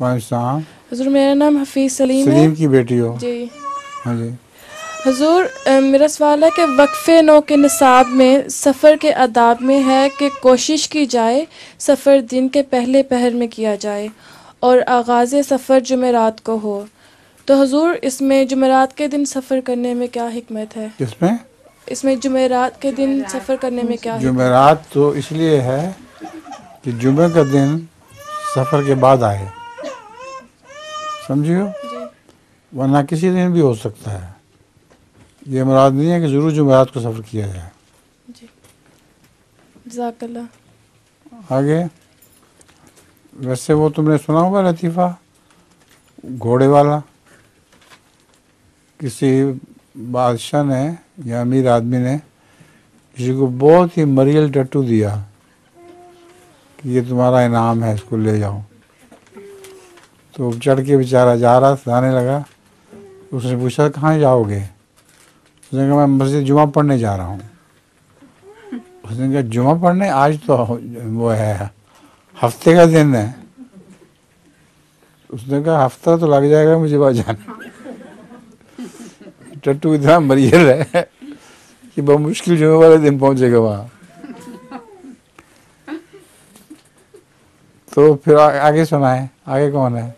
वालेकुम। हुजूर मेरा नाम हफीज़ सलीम है। सलीम की बेटी हो? जी। हाँ जी। हुजूर मेरा सवाल है कि वक्फ़े नौ के निसाब में सफ़र के आदाब में है कि कोशिश की जाए सफ़र दिन के पहले पहर में किया जाए और आगाज़ सफ़र जुमेरात को हो। तो हुजूर इसमें जुमेरात के दिन सफ़र करने में क्या हिकमत है? किसमें? इसमें जुमेरात के दिन सफ़र करने में क्या हिकमत है? जुमेरात तो इसलिए है कि जुमे का दिन सफ़र के बाद आए, समझियो, जी वरना किसी दिन भी हो सकता है। ये मुराद नहीं है कि ज़रूर जुमेरात को सफ़र किया जाए। जी जज़ाकल्लाह। आगे, वैसे वो तुमने सुना होगा लतीफ़ा घोड़े वाला। किसी बादशाह ने या अमीर आदमी ने किसी को बहुत ही मरियल टट्टू दिया कि ये तुम्हारा इनाम है, इसको ले जाओ। तो चढ़ के बेचारा जा रहा था, जाने लगा। उसने पूछा कहाँ जाओगे? उसने कहा मैं मस्जिद जुमा पढ़ने जा रहा हूँ। उसने कहा जुमा पढ़ने? आज तो वो है, हफ्ते का दिन है। उसने कहा हफ्ता तो लग जाएगा मुझे वहाँ जाने। टट्टू इतना मरियल है कि बहुत मुश्किल जुमे वाले दिन पहुंचेगा वहाँ। तो फिर आगे सुनाए, आगे कौन है?